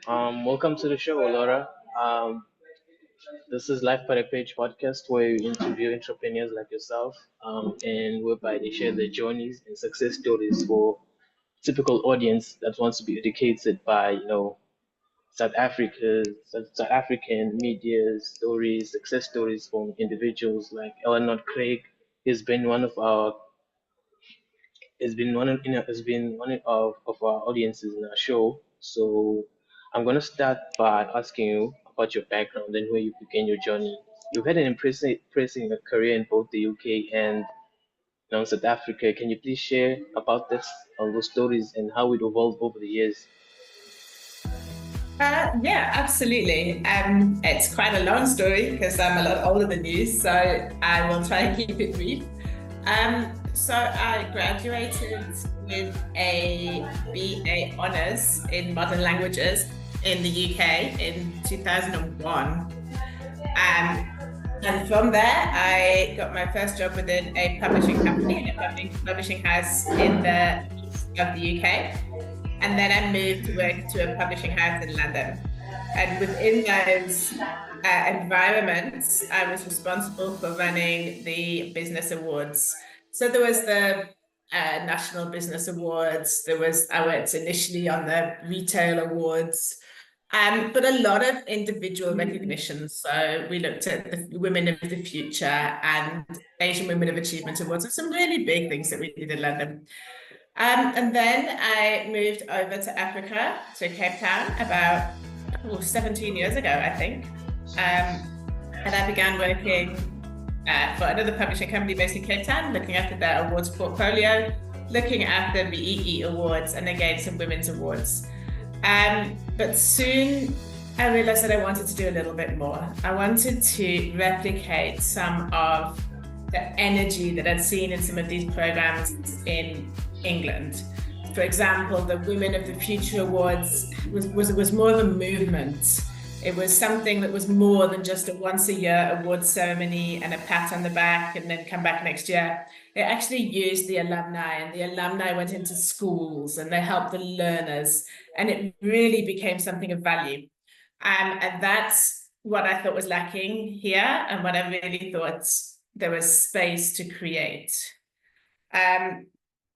Welcome to the show, Laura. This is Life by the Page podcast where we interview entrepreneurs like yourself, and whereby they share their journeys and success stories for typical audience that wants to be educated by, South African media stories, success stories from individuals like Eleanor Craig. He's been one of our has been one of our audiences in our show. So I'm gonna start by asking you about your background and where you began your journey. You've had an impressive career in both the UK and now South Africa. Can you please share about this, those stories, and how it evolved over the years? Yeah, absolutely. It's quite a long story because I'm a lot older than you, so I will try and keep it brief. So I graduated with a BA honours in modern languages in the UK in 2001. And from there, I got my first job within a publishing company, a publishing house in the east of the UK. And then I moved to work to a publishing house in London. And within those environments, I was responsible for running the business awards. So there was the National Business Awards. I worked initially on the Retail Awards. But a lot of individual recognition. So we looked at the Women of the Future and Asian Women of Achievement Awards. Some really big things that we did in London. And then I moved over to Africa, to Cape Town, about 17 years ago, I think. And I began working for another publishing company based in Cape Town, looking after their awards portfolio, looking after the EE Awards, and again, some women's awards. But soon I realized that I wanted to do a little bit more. I wanted to replicate some of the energy that I'd seen in some of these programs in England. For example, the Women of the Future Awards was more of a movement. It was something that was more than just a once a year award ceremony and a pat on the back and then come back next year. It actually used the alumni, and the alumni went into schools and they helped the learners, and it really became something of value. And that's what I thought was lacking here, and what I really thought there was space to create.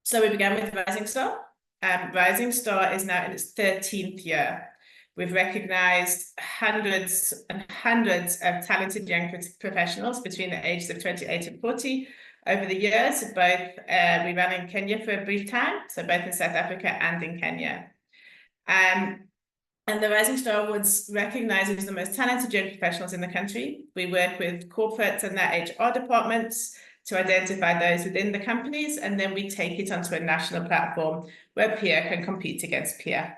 So we began with Rising Star. Rising Star is now in its 13th year. We've recognized hundreds and hundreds of talented young professionals between the ages of 28 and 40 over the years. We ran in Kenya for a brief time, so both in South Africa and in Kenya. And the Rising Star Awards recognizes the most talented young professionals in the country. We work with corporates and their HR departments to identify those within the companies, and then we take it onto a national platform where peer can compete against peer.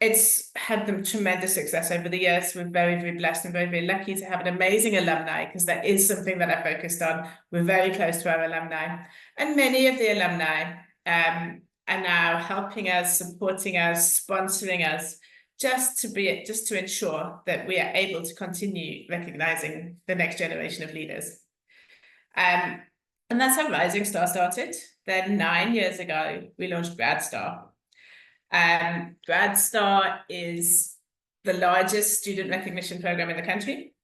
It's had them tremendous success over the years. We're very, very blessed and very, very lucky to have an amazing alumni, because that is something that I focused on. We're very close to our alumni, and many of the alumni are now helping us, supporting us, sponsoring us, just to ensure that we are able to continue recognizing the next generation of leaders. And that's how Rising Star started. Then 9 years ago, we launched GradStar. GradStar is the largest student recognition program in the country,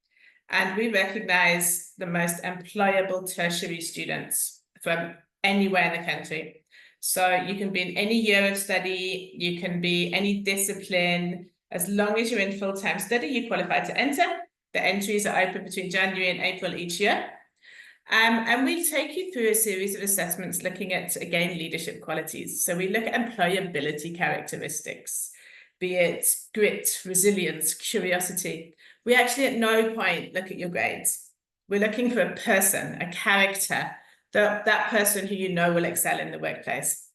and we recognize the most employable tertiary students from anywhere in the country. So you can be in any year of study, you can be any discipline. As long as you're in full-time study, you qualify to enter. The entries are open between January and April each year. And we take you through a series of assessments looking at, again, leadership qualities. So we look at employability characteristics, be it grit, resilience, curiosity. We actually at no point look at your grades. We're looking for a person, a character, that person who you know will excel in the workplace.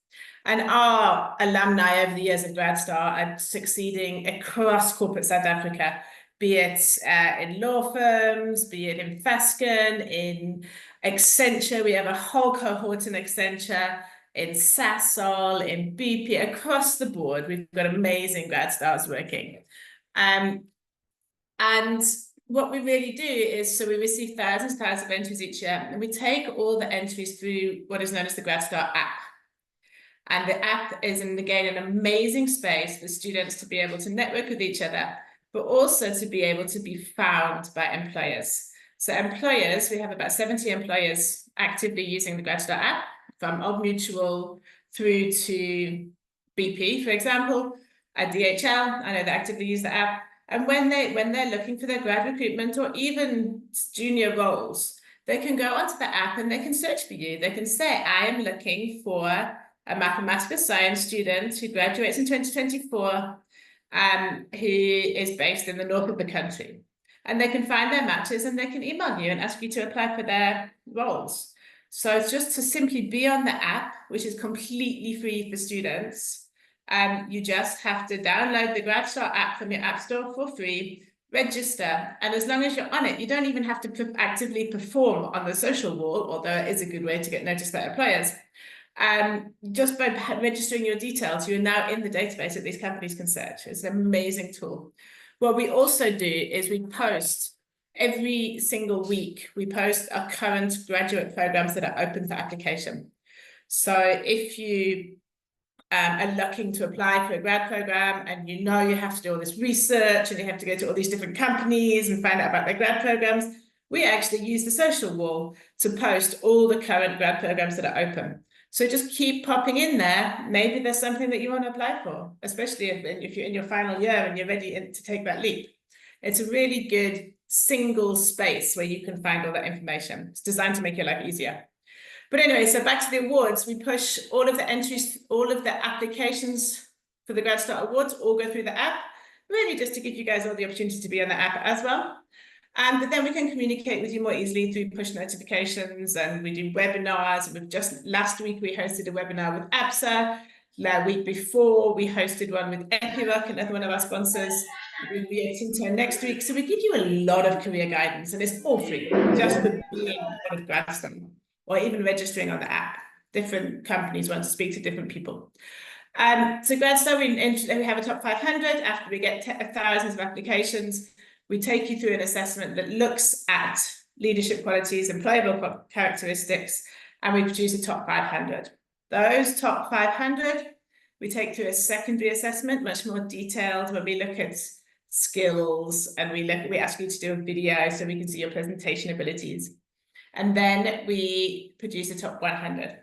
And our alumni over the years of GradStar are succeeding across corporate South Africa, be it in law firms, be it in Fasken, in Accenture. We have a whole cohort in Accenture, in Sasol, in BP, across the board. We've got amazing GradStars working. And what we really do is, so we receive thousands of entries each year, and we take all the entries through what is known as the GradStar app. And the app is, again, an amazing space for students to be able to network with each other, but also to be able to be found by employers. So employers, we have about 70 employers actively using the GradStar app, from Old Mutual through to BP, for example, at DHL. I know they actively use the app. And when they're looking for their grad recruitment or even junior roles, they can go onto the app and they can search for you. They can say, I am looking for a mathematical science student who graduates in 2024, who is based in the north of the country. And they can find their matches and they can email you and ask you to apply for their roles. So it's just to simply be on the app, which is completely free for students. You just have to download the GradStar app from your app store for free, register, and as long as you're on it, you don't even have to actively perform on the social wall, although it is a good way to get noticed by employers. Just by registering your details, you're now in the database that these companies can search. It's an amazing tool. What we also do is we post every single week, we post our current graduate programs that are open for application. So if you are looking to apply for a grad program and you know you have to do all this research and you have to go to all these different companies and find out about their grad programs, we actually use the social wall to post all the current grad programs that are open. So just keep popping in there. Maybe there's something that you want to apply for, especially if you're in your final year and you're ready to take that leap. It's a really good single space where you can find all that information. It's designed to make your life easier. But anyway, so back to the awards, we push all of the entries, all of the applications for the GradStar Awards all go through the app, really just to give you guys all the opportunity to be on the app as well. But then we can communicate with you more easily through push notifications, and we do webinars. We've just, last week we hosted a webinar with APSA. The week before we hosted one with Epiroc, another one of our sponsors. We'll be at Tinto next week. So we give you a lot of career guidance, and it's all free, just for being part of GradStar or even registering on the app. Different companies want to speak to different people. So GradStar, we have a top 500. After we get thousands of applications, we take you through an assessment that looks at leadership qualities, employable characteristics, and we produce a top 500. Those top 500, we take through a secondary assessment, much more detailed, where we look at skills and we ask you to do a video so we can see your presentation abilities. And then we produce a top 100.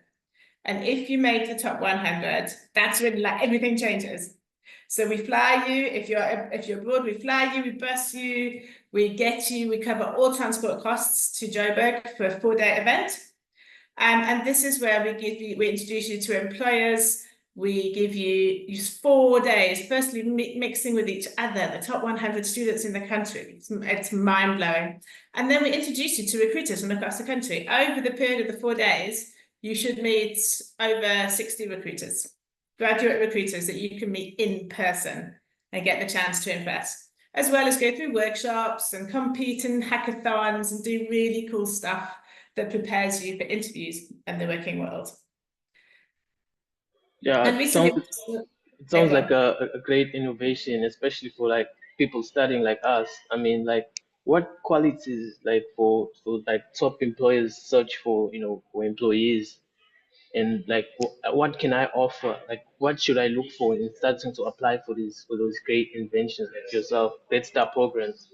And if you make the top 100, that's when everything changes. So we fly you, if you're abroad, we fly you, we bus you, we get you, we cover all transport costs to Joburg for a 4-day event. And this is where we introduce you to employers. We give you 4 days, firstly mixing with each other, the top 100 students in the country. It's mind-blowing. And then we introduce you to recruiters from across the country. Over the period of the 4 days, you should meet over 60 recruiters, graduate recruiters that you can meet in person and get the chance to impress, as well as go through workshops and compete in hackathons and do really cool stuff that prepares you for interviews and the working world. Yeah, And recently, it sounds like a great innovation, especially for like people studying like us. I mean, like what qualities like for like top employers search for, for employees, and like what can I offer? Like what should I look for in starting to apply for those great inventions like yourself, GradStar programs?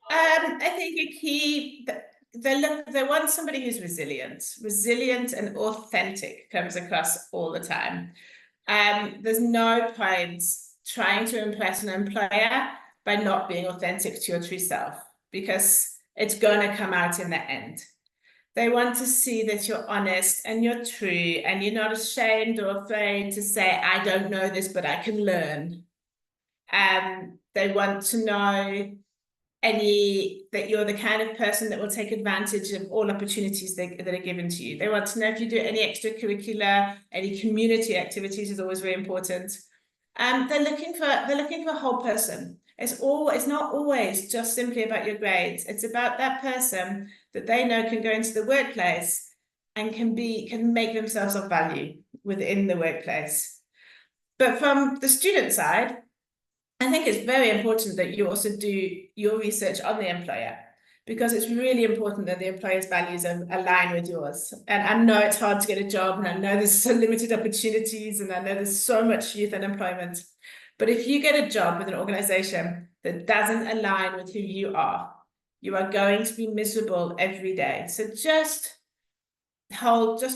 I think a key, they want somebody who's resilient and authentic comes across all the time. There's no point trying to impress an employer by not being authentic to your true self, because it's going to come out in the end. They want to see that you're honest and you're true and you're not ashamed or afraid to say, I don't know this, but I can learn. They want to know that you're the kind of person that will take advantage of all opportunities that are given to you. They want to know if you do any extracurricular, any community activities is always very important. They're looking for a whole person. It's not always just simply about your grades. It's about that person that they know can go into the workplace and can make themselves of value within the workplace. But from the student side, I think it's very important that you also do your research on the employer. because it's really important that the employer's values align with yours. And I know it's hard to get a job, and I know there's so limited opportunities, and I know there's so much youth unemployment. But if you get a job with an organization that doesn't align with who you are going to be miserable every day. So just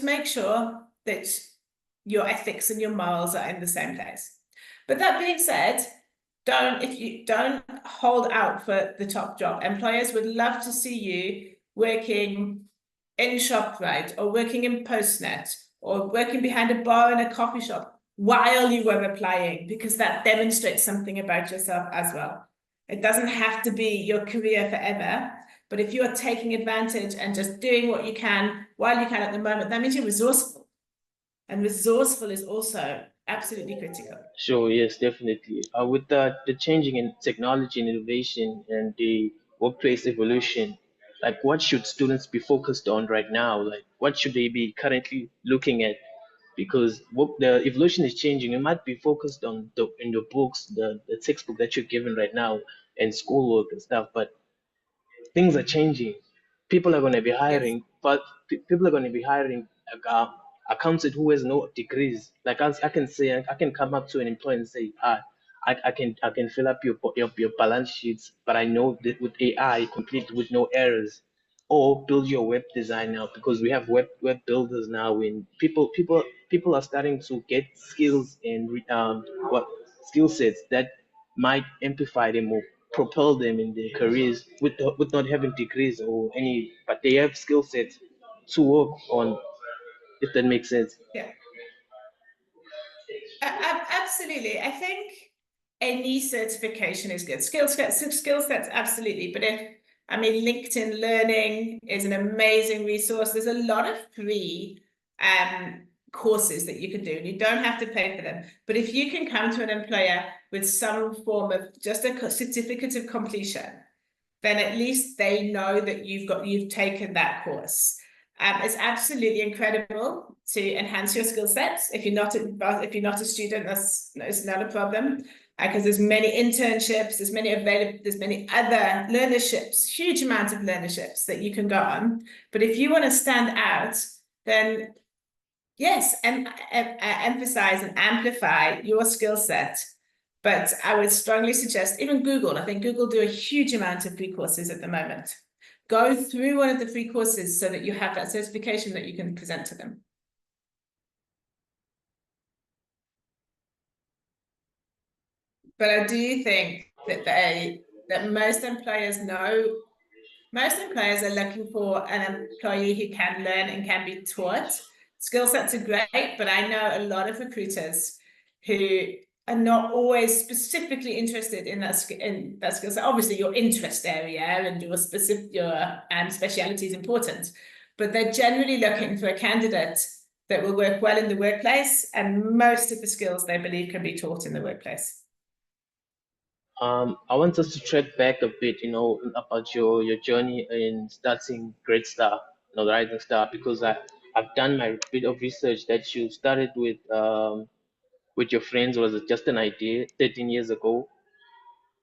make sure that your ethics and your morals are in the same place. But that being said, don't hold out for the top job. Employers would love to see you working in ShopRite or working in Postnet or working behind a bar in a coffee shop while you were applying, because that demonstrates something about yourself as well. It doesn't have to be your career forever, but if you're taking advantage and just doing what you can while you can at the moment, that means you're resourceful. And resourceful is also absolutely critical. Sure, yes, definitely. With the changing in technology and innovation and the workplace evolution, like what should students be focused on right now? Like what should they be currently looking at? Because the evolution is changing. You might be focused on in the books, the textbook that you're given right now and schoolwork and stuff, but things are changing. People are going to be Yes. hiring, but people are going to be hiring uh, accountant who has no degrees. Like I can say, I can come up to an employee and say, I can fill up your balance sheets, but I know that with AI, complete with no errors, or build your web design now because we have web builders now. And people are starting to get skills and what skill sets that might amplify them or propel them in their careers with not having degrees or any, but they have skill sets to work on, if that makes sense. Yeah. Absolutely. I think any certification is good. Skill sets, absolutely. But LinkedIn Learning is an amazing resource. There's a lot of free courses that you can do, and you don't have to pay for them. But if you can come to an employer with some form of just a certificate of completion, then at least they know that you've taken that course. It's absolutely incredible to enhance your skill sets. If you're not a student, it's not a problem, because there's many internships, there's many other learnerships, huge amounts of learnerships that you can go on. But if you want to stand out, then yes, and emphasize and amplify your skill set. But I would strongly suggest even Google. I think Google do a huge amount of free courses at the moment. Go through one of the free courses so that you have that certification that you can present to them. But I do think that most employers are looking for an employee who can learn and can be taught. Skill sets are great, but I know a lot of recruiters who are not always specifically interested in that skill set. Obviously, your interest area and your speciality is important, but they're generally looking for a candidate that will work well in the workplace, and most of the skills they believe can be taught in the workplace. I want us to track back a bit, about your journey in starting GradStar, the Rising Star, because I've done my bit of research that you started with your friends. Was it just an idea 13 years ago?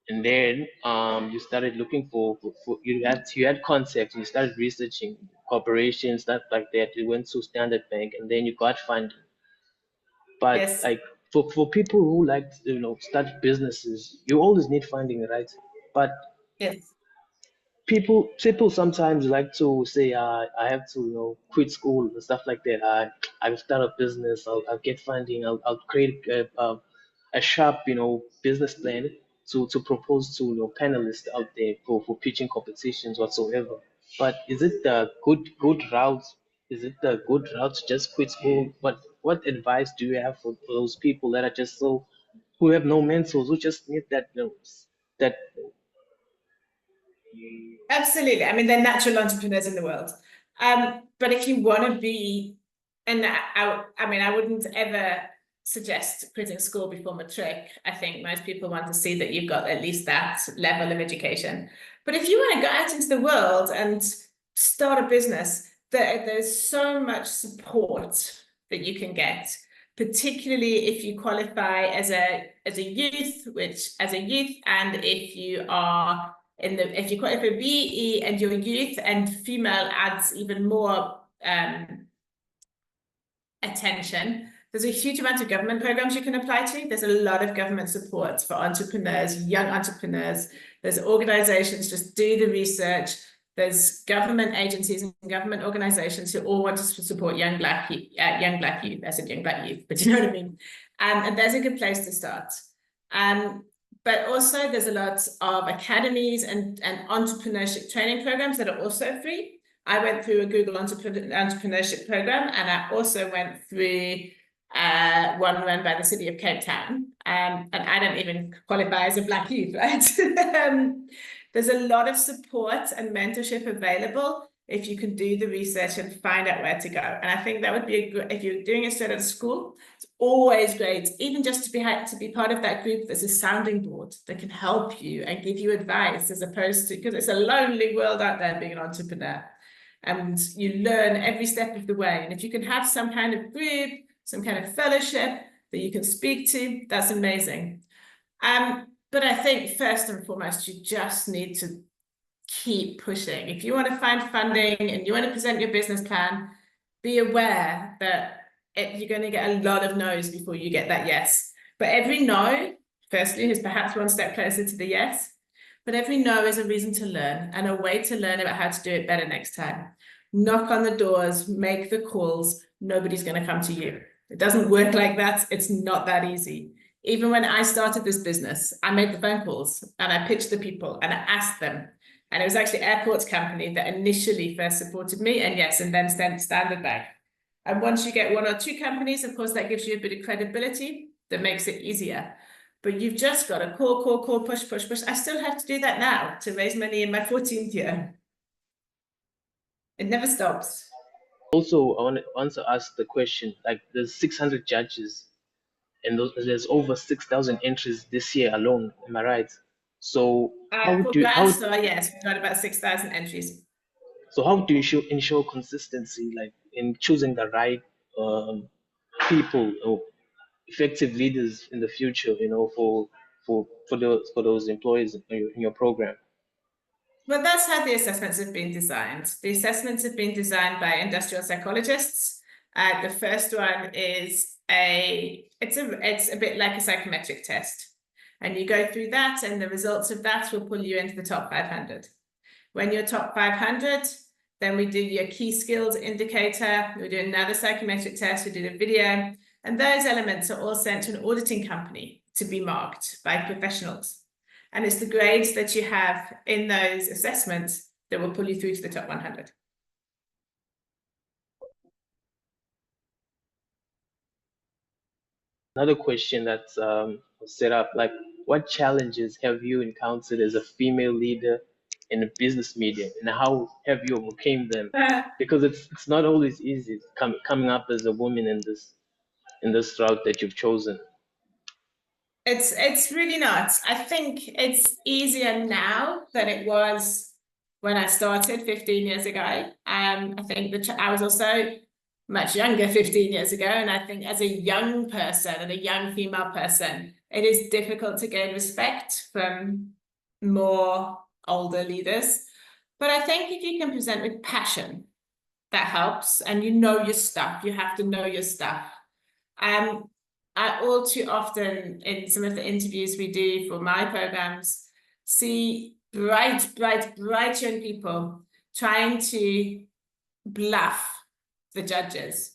And then you started looking for you had concepts, you started researching corporations, stuff like that. You went to Standard Bank, and then you got funding. But Yes. like for people who like start businesses, you always need funding, right? But Yes. people sometimes like to say, I have to quit school and stuff like that. I'll start a business. I'll get funding. I'll create a sharp business plan to propose to panelists out there for pitching competitions whatsoever. But is it the good route? Is it the good route to just quit school? What advice do you have for those people that are just so who have no mentors, who just need that that Absolutely. They're natural entrepreneurs in the world. But if you want to be, and I wouldn't ever suggest quitting school before matric. I think most people want to see that you've got at least that level of education. But if you want to go out into the world and start a business, there's so much support that you can get, particularly if you qualify as a youth, and if you are if you qualify for BE and you're youth and female adds even more attention. There's a huge amount of government programs you can apply to. There's a lot of government support for entrepreneurs, young entrepreneurs. There's organizations, just do the research. There's government agencies and government organizations who all want to support young Black youth. I said young Black youth, but you know what I mean. And there's a good place to start. But also there's a lot of academies and entrepreneurship training programs that are also free. I went through a Google entrepreneurship program, and I also went through one run by the city of Cape Town. And I don't even qualify as a Black youth, right? There's a lot of support and mentorship available if you can do the research and find out where to go. And I think that would be if you're doing it straight out of school, it's always great, even just to be part of that group. There's a sounding board that can help you and give you advice, as opposed to, because it's a lonely world out there being an entrepreneur. And you learn every step of the way. And if you can have some kind of group, some kind of fellowship that you can speak to, that's amazing. But I think first and foremost, you just need to keep pushing. If you want to find funding and you want to present your business plan, be aware that you're going to get a lot of no's before you get that yes. But every no, firstly, is perhaps one step closer to the yes. But every no is a reason to learn and a way to learn about how to do it better next time. Knock on the doors, make the calls. Nobody's going to come to you. It doesn't work like that. It's not that easy. Even when I started this business, I made the phone calls and I pitched the people and I asked them. And it was actually Airports Company that initially first supported me, and yes, and then Standard Bank. And once you get one or two companies, of course, that gives you a bit of credibility that makes it easier. But you've just got to call, push. I still have to do that now to raise money in my 14th year. It never stops. Also, I want to ask the question, like there's 600 judges and there's over 6,000 entries this year alone. Am I right? So For GradStar, yes, we've got about 6,000 entries. So how do you ensure consistency, like in choosing the right people or effective leaders in the future? You know, for those employees in your program. Well, that's how the assessments have been designed. The assessments have been designed by industrial psychologists. The first one is it's a bit like a psychometric test. And you go through that, and the results of that will pull you into the top 500. When you're top 500, then we do your key skills indicator. We do another psychometric test. We do the video. And those elements are all sent to an auditing company to be marked by professionals. And it's the grades that you have in those assessments that will pull you through to the top 100. Another question that's set up, like, what challenges have you encountered as a female leader in the business media, and how have you overcame them? Because it's not always easy coming up as a woman in this route that you've chosen. It's really not. I think it's easier now than it was when I started 15 years ago. I think I was also much younger 15 years ago, and I think as a young person and a young female person, it is difficult to gain respect from more older leaders. But I think if you can present with passion, that helps, and you know your stuff. You have to know your stuff. I all too often in some of the interviews we do for my programs see bright young people trying to bluff the judges.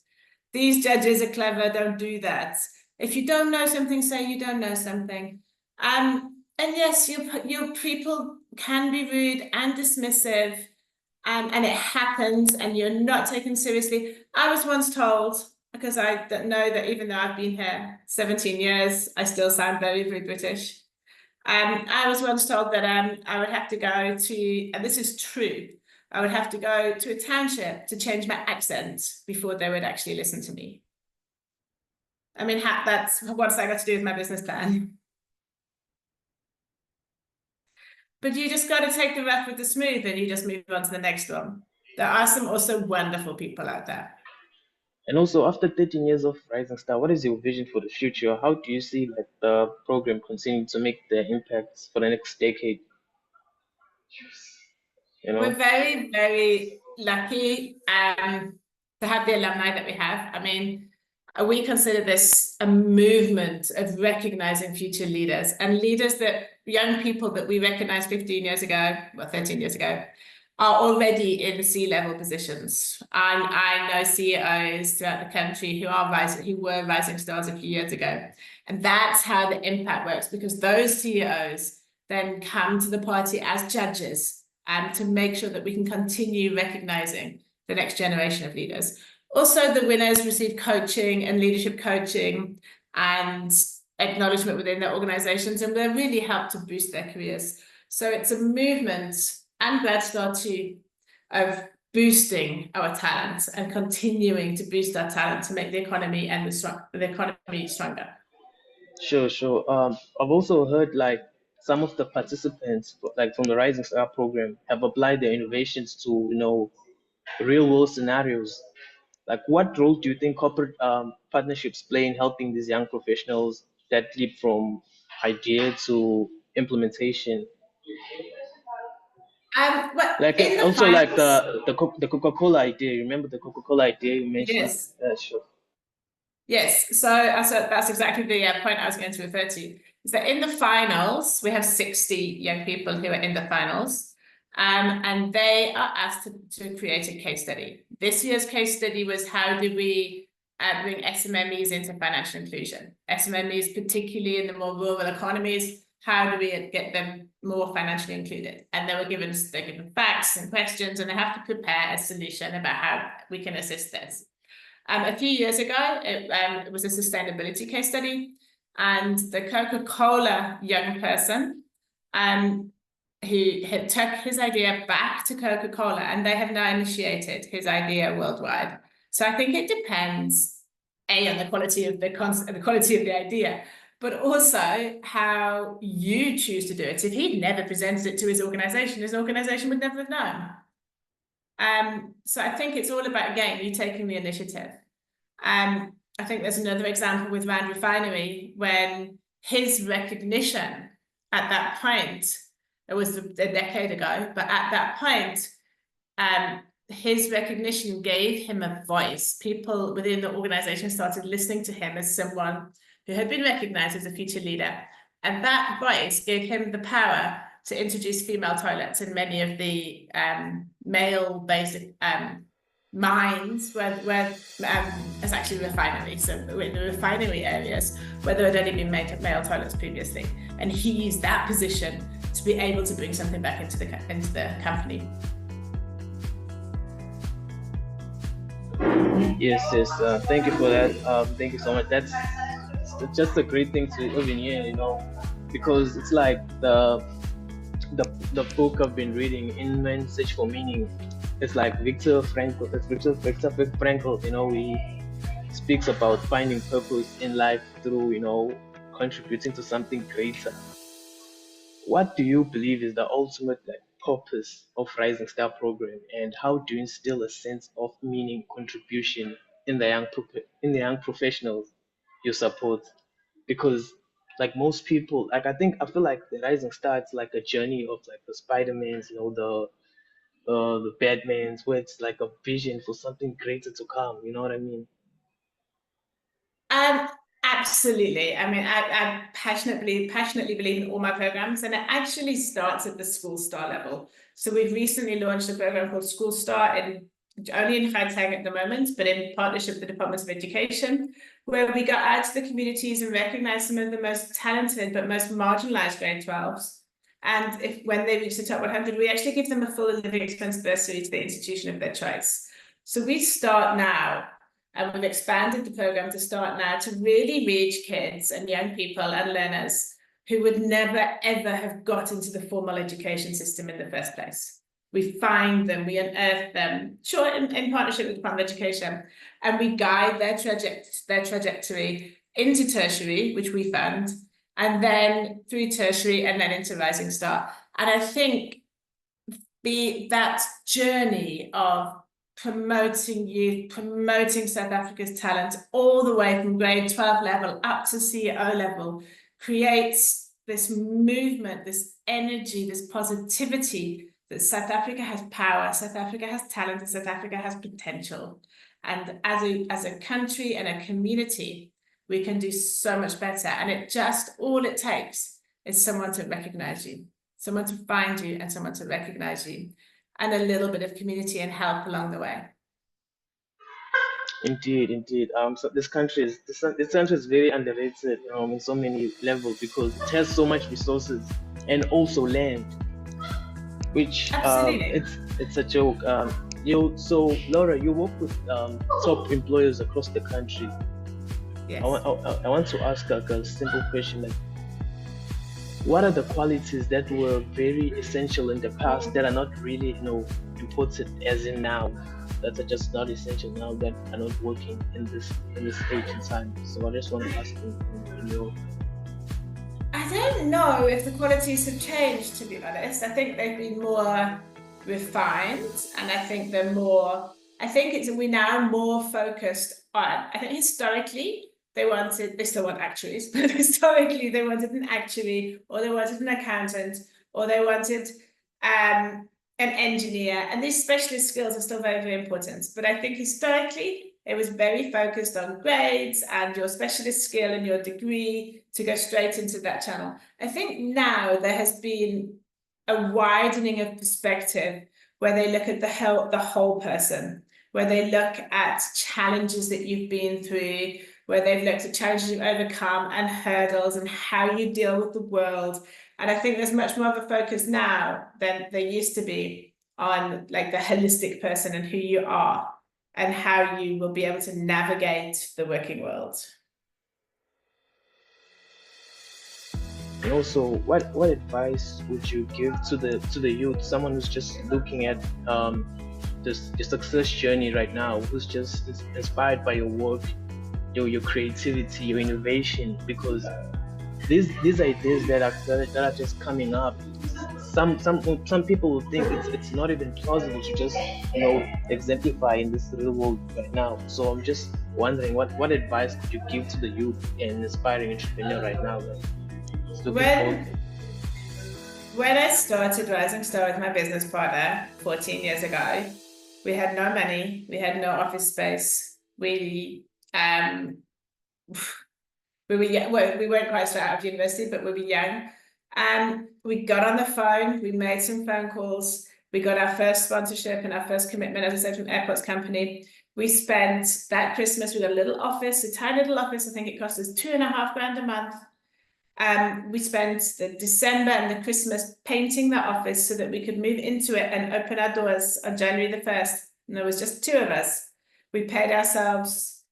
These judges are clever, don't do that. If you don't know something, say you don't know something. And yes, your people can be rude and dismissive, and it happens, and you're not taken seriously. I was once told, because I know that even though I've been here 17 years, I still sound very, very British. I was once told that I would have to go to, and this is true, I would have to go to a township to change my accent before they would actually listen to me. I mean, what's that got to do with my business plan? But you just got to take the rough with the smooth, and you just move on to the next one. There are some also wonderful people out there. And also, after 13 years of Rising Star, what is your vision for the future? How do you see like the program continuing to make the impacts for the next decade? You know? We're very, very lucky to have the alumni that we have. I mean, we consider this a movement of recognizing future leaders and leaders that young people that we recognized 15 years ago, well, 13 years ago, are already in C-level positions. I know CEOs throughout the country who were rising stars a few years ago. And that's how the impact works, because those CEOs then come to the party as judges to make sure that we can continue recognizing the next generation of leaders. Also, the winners receive coaching and leadership coaching and acknowledgement within their organizations, and they really help to boost their careers. So it's a movement, and GradStar too, of boosting our talent and continuing to boost our talent to make the economy and the economy stronger. Sure, sure. I've also heard like some of the participants, like from the Rising Star program, have applied their innovations to, real world scenarios. Like, what role do you think corporate partnerships play in helping these young professionals that leap from idea to implementation? But Like in the also like finals, the Coca-Cola idea. Remember the Coca-Cola idea you mentioned? yes. Sure. Yes, so that's exactly the point I was going to refer to. Is that in the finals, we have 60 young people who are in the finals, and they are asked to create a case study. This year's case study was how do we bring SMMEs into financial inclusion? SMMEs, particularly in the more rural economies, how do we get them more financially included? And they're given facts and questions, and they have to prepare a solution about how we can assist this. A few years ago, it was a sustainability case study, and the Coca-Cola young person who had took his idea back to Coca-Cola, and they have now initiated his idea worldwide. So I think it depends, on the quality of the concept, the quality of the idea, but also how you choose to do it. If he'd never presented it to his organization would never have known. So I think it's all about, again, you taking the initiative. I think there's another example with Rand Refinery when his recognition at that point, it was a decade ago, but at that point, his recognition gave him a voice. People within the organization started listening to him as someone who had been recognized as a future leader. And that voice gave him the power to introduce female toilets in many of the male-based mines where it's actually refineries, so in the refinery areas where there had only been male toilets previously. And he used that position to be able to bring something back into the company. Yes, yes. Thank you for that. Thank you so much. That's just a great thing to even hear, because it's like the book I've been reading, In Man's Search for Meaning. It's like Viktor Frankl. It's Viktor Frankl. He speaks about finding purpose in life through contributing to something greater. What do you believe is the ultimate purpose of Rising Star program, and how do you instill a sense of meaning contribution in the young professionals you support? Because like most people, I feel like the Rising Star, it's like a journey of like the Spider-Mans, the Batmans, where it's like a vision for something greater to come. You know what I mean? Absolutely. I mean, I passionately believe in all my programs, and it actually starts at the school star level. So we've recently launched a program called School Star only in Gauteng at the moment, but in partnership with the Department of Education, where we go out to the communities and recognize some of the most talented but most marginalized grade 12s. And when they reach the top 100, we actually give them a full living expense bursary to the institution of their choice. So we start now. And we've expanded the program to start now to really reach kids and young people and learners who would never, ever have got into the formal education system in the first place. We find them, we unearth them, sure, in partnership with the Department of Education, and we guide their trajectory into tertiary, which we fund, and then through tertiary and then into Rising Star. And I think that journey of promoting youth, promoting South Africa's talent all the way from grade 12 level up to CEO level creates this movement, this energy, this positivity that South Africa has power, South Africa has talent, and South Africa has potential. And as a country and a community, we can do so much better. And all it takes is someone to recognize you, someone to find you, and someone to recognize you, and a little bit of community and help along the way. Indeed, indeed. So this country is very underrated in so many levels because it has so much resources and also land, which Absolutely. it's a joke. So Laura, you work with top employers across the country. Yes. I want to ask a simple question like, what are the qualities that were very essential in the past that are not really, important as in now, that are just not essential now, that are not working in this age and time? So I just want to ask you, I don't know if the qualities have changed, to be honest. I think they've been more refined, and I think we're now more focused on, I think historically they still want actuaries, but historically they wanted an actuary, or they wanted an accountant, or they wanted an engineer, and these specialist skills are still very, very important. But I think historically it was very focused on grades and your specialist skill and your degree to go straight into that channel. I think now there has been a widening of perspective where they look at the whole person, where they look at challenges that you've been through, where they've looked at challenges you've overcome and hurdles and how you deal with the world. And I think there's much more of a focus now than there used to be on like the holistic person and who you are and how you will be able to navigate the working world. and also, what advice would you give to the youth, someone who's just looking at the success journey right now, who's just inspired by your work, your creativity, your innovation? Because these ideas that are just coming up, some people will think it's not even plausible to just exemplify in this real world right now. So I'm just wondering, what advice could you give to the youth and aspiring entrepreneur right now? When I started Rising Star with my business partner 14 years ago, we had no money, we had no office space, we weren't quite straight out of university, but we were young. We got on the phone, we made some phone calls, we got our first sponsorship and our first commitment, as I said, from Airports Company. We spent that Christmas with a little office, a tiny little office. I think it cost us $2,500 a month. We spent the December and the Christmas painting the office so that we could move into it and open our doors on January the 1st. And there was just two of us. We paid ourselves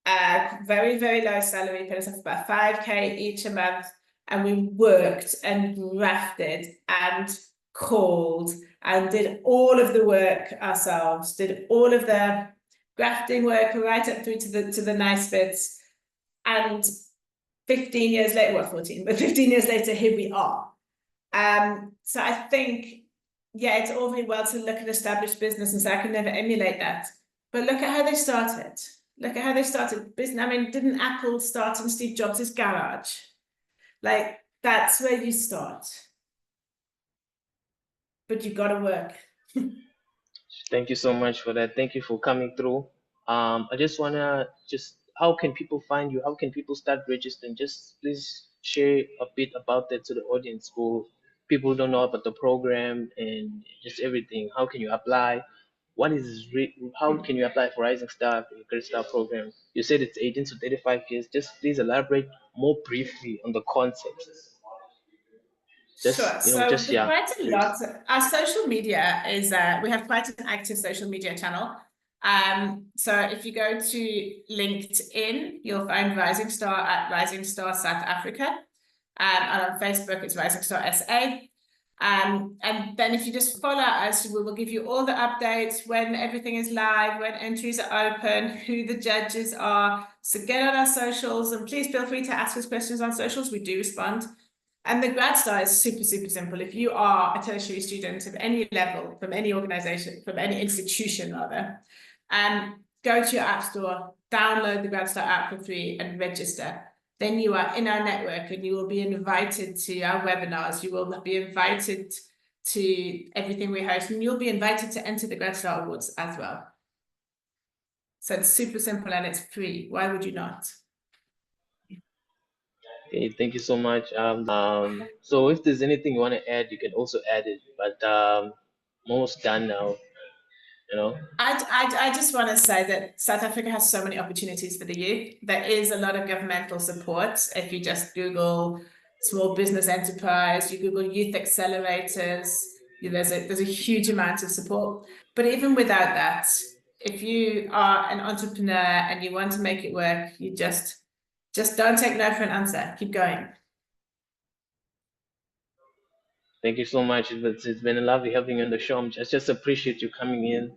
a very, very low salary, paid ourselves about $5K each a month. And we worked and grafted and called and did all of the work ourselves, did all of the grafting work right up through to the nice bits. And 15 years later, well, 14, but 15 years later, here we are. So I think, yeah, it's all very well to look at established business and say, I can never emulate that. But look at how they started. Look at how they started business. I mean, didn't Apple start in Steve Jobs' garage? Like, that's where you start. But you got to work. Thank you so much for that. Thank you for coming through. I just wanna how can people find you? How can people start registering? Just please share a bit about that to the audience, for people who don't know about the program and just everything. How can you apply? How can you apply for Rising Star, the GradStar program? You said it's 18 to 35 years. Just please elaborate more briefly on the concept. Sure. So there's Yeah, quite a please. lot. Our social media is, we have quite an active social media channel. So if you go to LinkedIn, you'll find Rising Star at Rising Star South Africa. And on Facebook, it's Rising Star SA. And then if you just follow us, we will give you all the updates when everything is live, when entries are open, who the judges are. So get on our socials, and please feel free to ask us questions on socials. We do respond. And the GradStar is super, super simple. If you are a tertiary student of any level, from any organization, from any institution rather, go to your app store, download the GradStar app for free and register. then you are in our network and you will be invited to our webinars. You will be invited to everything we host, and you'll be invited to enter the GradStar Awards as well. So it's super simple and it's free. Why would you not? Okay, thank you so much. So if there's anything you want to add, you can also add it. But I'm almost done now. You know. I just want to say that South Africa has so many opportunities for the youth. There is a lot of governmental support. If you just Google small business enterprise, you Google youth accelerators, there's a huge amount of support. But even without that, if you are an entrepreneur and you want to make it work, you just don't take no for an answer. Keep going. Thank you so much. It's been lovely having you on the show. I just appreciate you coming in